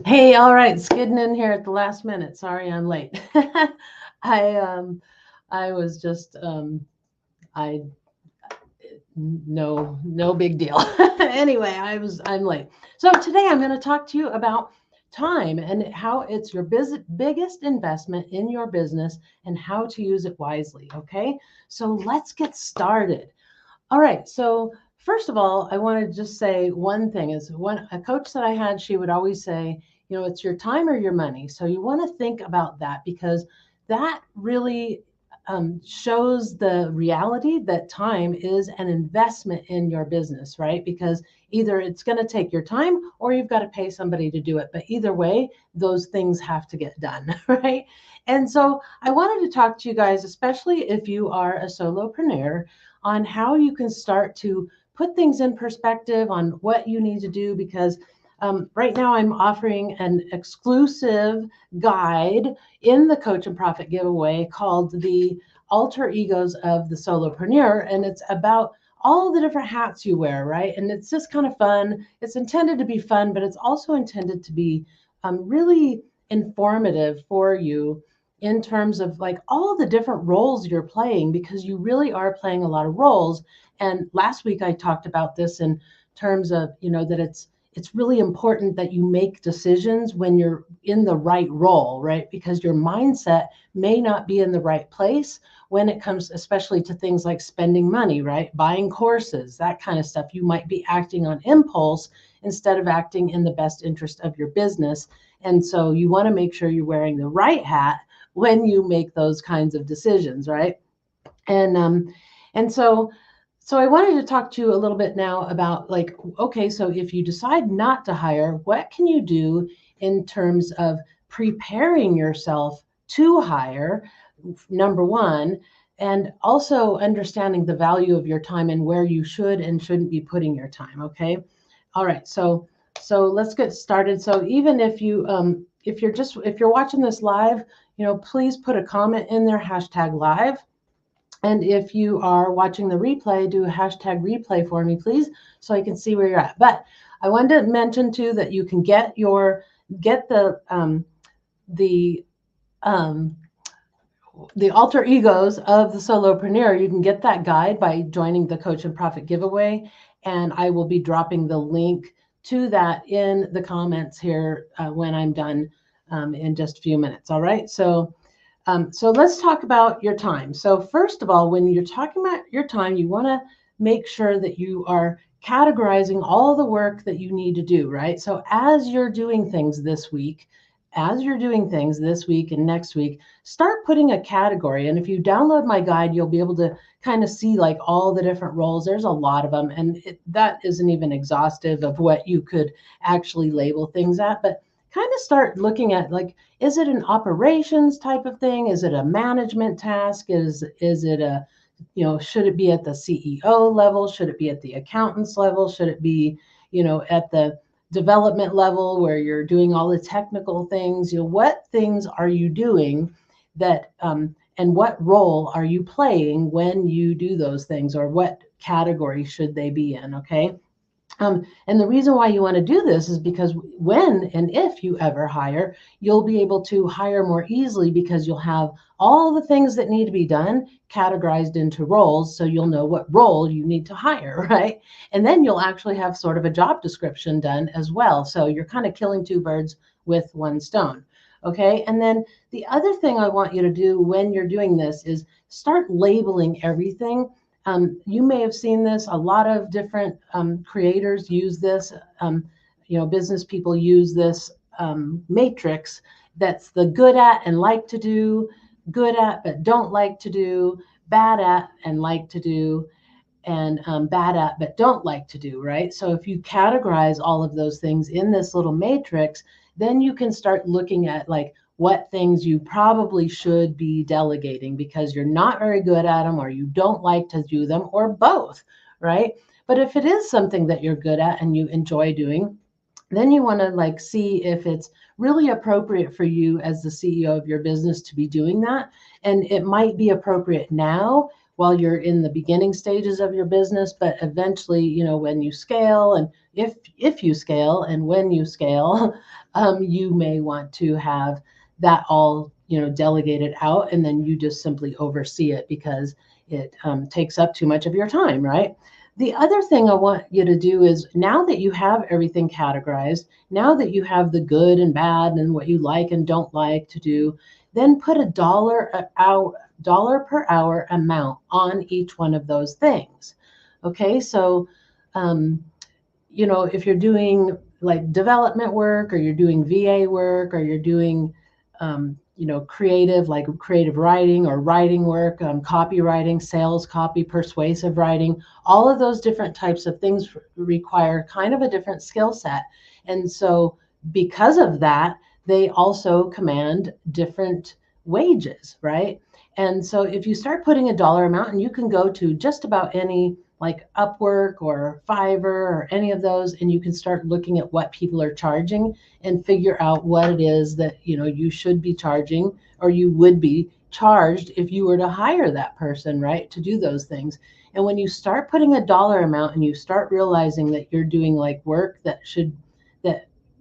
Hey, all right, skidding in here at the last minute. Sorry, I'm late. I I was just I no big deal. Anyway, I'm late. So today I'm going to talk to you about time and how it's your biggest investment in your business and how to use it wisely. Okay, so let's get started. All right. So first of all, I want to just say one thing is one a coach that I had, she would always say, it's your time or your money. So you want to think about that because that really shows the reality that time is an investment in your business, right? Because either it's going to take your time or you've got to pay somebody to do it. But either way, those things have to get done, right? And so I wanted to talk to you guys, especially if you are a solopreneur, on how you can start to put things in perspective on what you need to do because right now I'm offering an exclusive guide in the Coach and Profit giveaway called the Alter Egos of the Solopreneur. And it's about all the different hats you wear, right? And it's just kind of fun. It's intended to be fun, but it's also intended to be really informative for you in terms of like all the different roles you're playing because you really are playing a lot of roles. And last week I talked about this in terms of, that it's really important that you make decisions when you're in the right role, right? Because your mindset may not be in the right place when it comes especially to things like spending money, right? Buying courses, that kind of stuff. You might be acting on impulse instead of acting in the best interest of your business. And so you want to make sure you're wearing the right hat when you make those kinds of decisions, right? And and so I wanted to talk to you a little bit now about like, okay, so if you decide not to hire, what can you do in terms of preparing yourself to hire, number one, and also understanding the value of your time and where you should and shouldn't be putting your time. Okay. All right. So let's get started. So even if you're watching this live, please put a comment in there, hashtag live. And if you are watching the replay, do a hashtag replay for me, please, so I can see where you're at. But I wanted to mention too that you can get the um, the alter egos of the solopreneur. You can get that guide by joining the Coach and Profit giveaway, and I will be dropping the link to that in the comments here when I'm done in just a few minutes. All right, so let's talk about your time. So first of all, when you're talking about your time, you want to make sure that you are categorizing all the work that you need to do, right? So as you're doing things this week and next week, start putting a category. And if you download my guide, you'll be able to kind of see like all the different roles. There's a lot of them, and that isn't even exhaustive of what you could actually label things at, but kind of start looking at like, is it an operations type of thing? Is it a management task? Is it a, should it be at the CEO level? Should it be at the accountant's level? Should it be, at the development level where you're doing all the technical things? What things are you doing that, and what role are you playing when you do those things, or what category should they be in? Okay. And the reason why you want to do this is because when and if you ever hire, you'll be able to hire more easily because you'll have all the things that need to be done categorized into roles. So you'll know what role you need to hire, right? And then you'll actually have sort of a job description done as well. So you're kind of killing two birds with one stone. Okay. And then the other thing I want you to do when you're doing this is start labeling everything. You may have seen this. A lot of different creators use this. Business people use this matrix that's the good at and like to do, good at but don't like to do, bad at and like to do, and bad at but don't like to do, right? So if you categorize all of those things in this little matrix, then you can start looking at like what things you probably should be delegating because you're not very good at them or you don't like to do them or both, right? But if it is something that you're good at and you enjoy doing, then you want to like see if it's really appropriate for you as the CEO of your business to be doing that. And it might be appropriate now while you're in the beginning stages of your business, but eventually, when you scale, and if you scale and when you scale, you may want to have that all, delegated out, and then you just simply oversee it because it takes up too much of your time, right? The other thing I want you to do is, now that you have everything categorized, now that you have the good and bad and what you like and don't like to do, then put a dollar per hour amount on each one of those things. Okay, so um, if you're doing like development work, or you're doing VA work, or you're doing, creative, like creative writing or writing work, copywriting, sales copy, persuasive writing, all of those different types of things require kind of a different skill set. And so because of that, they also command different wages, right? And so if you start putting a dollar amount, and you can go to just about any, like Upwork or Fiverr or any of those, and you can start looking at what people are charging and figure out what it is that you should be charging, or you would be charged if you were to hire that person, right, to do those things. And when you start putting a dollar amount, and you start realizing that you're doing like work that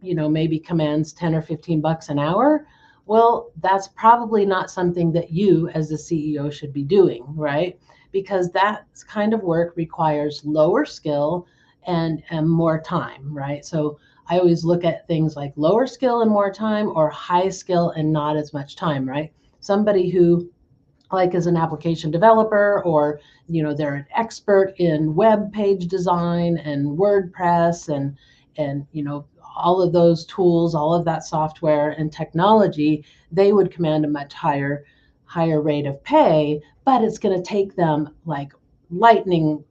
maybe commands 10 or 15 bucks an hour, well, that's probably not something that you as the CEO should be doing, right? Because that kind of work requires lower skill and more time, right? So I always look at things like lower skill and more time, or high skill and not as much time, right? Somebody who, like, is an application developer, or they're an expert in web page design and WordPress, and all of those tools, all of that software and technology, they would command a much higher rate of pay, but it's going to take them like lightning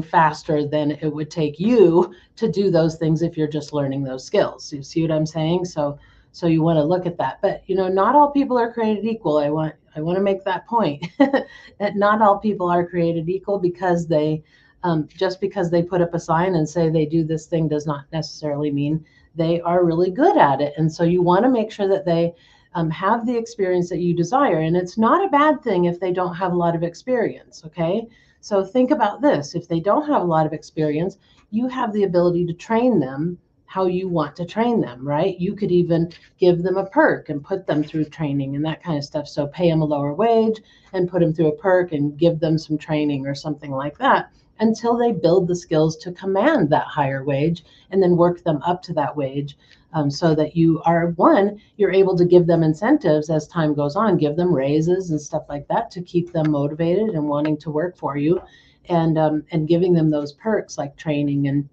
faster than it would take you to do those things if you're just learning those skills. You see what I'm saying? So you want to look at that. But not all people are created equal. I want to make that point that not all people are created equal, because they just because they put up a sign and say they do this thing does not necessarily mean they are really good at it. And so you want to make sure that they have the experience that you desire. And it's not a bad thing if they don't have a lot of experience, okay? So think about this. If they don't have a lot of experience, you have the ability to train them how you want to train them, right? You could even give them a perk and put them through training and that kind of stuff. So pay them a lower wage and put them through a perk and give them some training or something like that, until they build the skills to command that higher wage, and then work them up to that wage, so that you're able to give them incentives as time goes on, give them raises and stuff like that to keep them motivated and wanting to work for you, and giving them those perks like training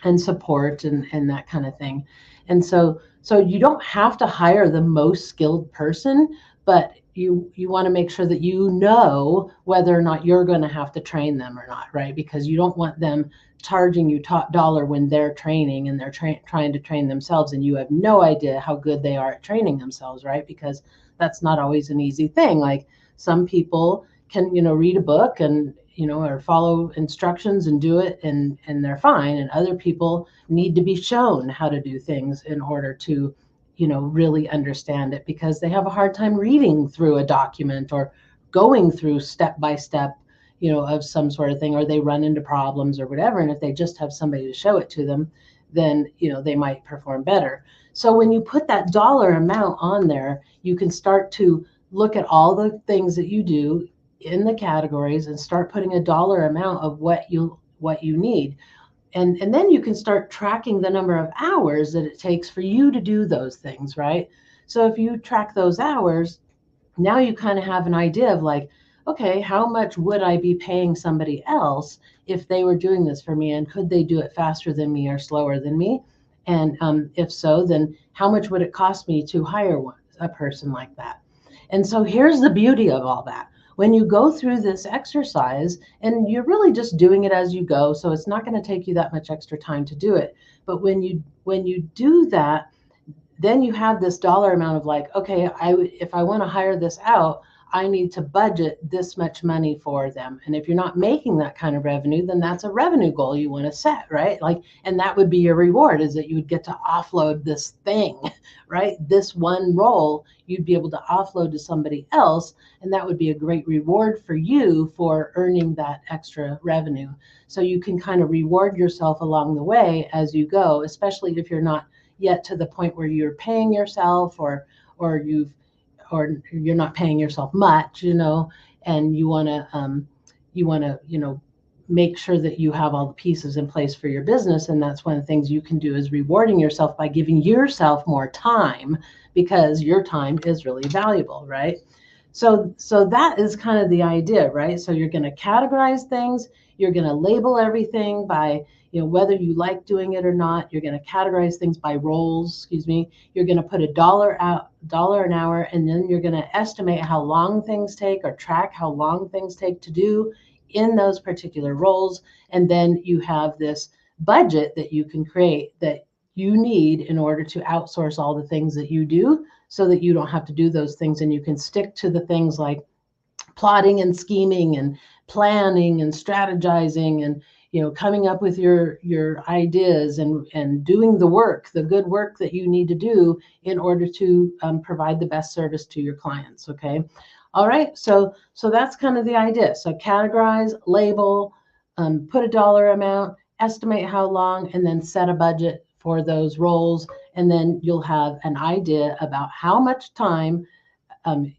and support and that kind of thing. And so you don't have to hire the most skilled person, but you want to make sure that whether or not you're going to have to train them or not, right? Because you don't want them charging you top dollar when they're training and they're trying to train themselves, and you have no idea how good they are at training themselves, right? Because that's not always an easy thing. Like, some people can read a book and or follow instructions and do it, and they're fine, and other people need to be shown how to do things in order to really understand it, because they have a hard time reading through a document or going through step by step of some sort of thing, or they run into problems or whatever. And if they just have somebody to show it to them, then they might perform better. So when you put that dollar amount on there, you can start to look at all the things that you do in the categories and start putting a dollar amount of what you need. And then you can start tracking the number of hours that it takes for you to do those things, right? So if you track those hours, now you kind of have an idea of like, okay, how much would I be paying somebody else if they were doing this for me? And could they do it faster than me or slower than me? And if so, then how much would it cost me to hire a person like that? And so here's the beauty of all that. When you go through this exercise, and you're really just doing it as you go, so it's not going to take you that much extra time to do it. But when you do that, then you have this dollar amount of like, okay, if I want to hire this out, I need to budget this much money for them. And if you're not making that kind of revenue, then that's a revenue goal you want to set, right? Like, and that would be your reward, is that you would get to offload this thing, right? This one role you'd be able to offload to somebody else. And that would be a great reward for you for earning that extra revenue. So you can kind of reward yourself along the way as you go, especially if you're not yet to the point where you're paying yourself, or you're not paying yourself much, and you want to make sure that you have all the pieces in place for your business. And that's one of the things you can do, is rewarding yourself by giving yourself more time, because your time is really valuable, right? So that is kind of the idea, right? So you're going to categorize things, you're going to label everything by, whether you like doing it or not. You're going to categorize things by roles, excuse me. You're going to put $1 an hour, and then you're going to estimate how long things take, or track how long things take to do in those particular roles. And then you have this budget that you can create, that you need in order to outsource all the things that you do, so that you don't have to do those things, and you can stick to the things like plotting and scheming and planning and strategizing, and coming up with your ideas, and doing the good work that you need to do in order to provide the best service to your clients. Okay. All right. So that's kind of the idea. So categorize, label, put a dollar amount, estimate how long, and then set a budget for those roles. And then you'll have an idea about how much time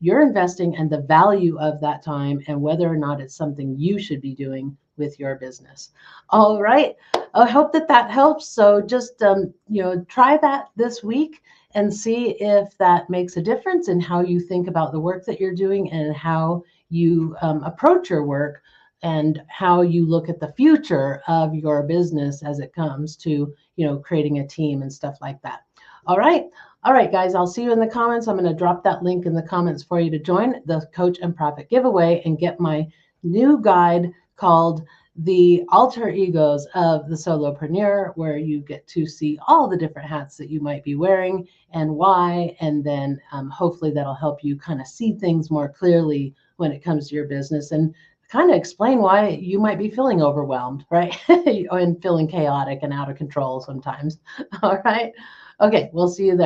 you're investing, and the value of that time, and whether or not it's something you should be doing with your business. All right. I hope that helps. So just, try that this week and see if that makes a difference in how you think about the work that you're doing, and how you approach your work, and how you look at the future of your business as it comes to, creating a team and stuff like that. All right. All right, guys, I'll see you in the comments. I'm going to drop that link in the comments for you to join the Coach and Profit giveaway and get my new guide called The Alter Egos of the Solopreneur, where you get to see all the different hats that you might be wearing and why. And then hopefully that'll help you kind of see things more clearly when it comes to your business, and kind of explain why you might be feeling overwhelmed, right? And feeling chaotic and out of control sometimes. All right. Okay, we'll see you there.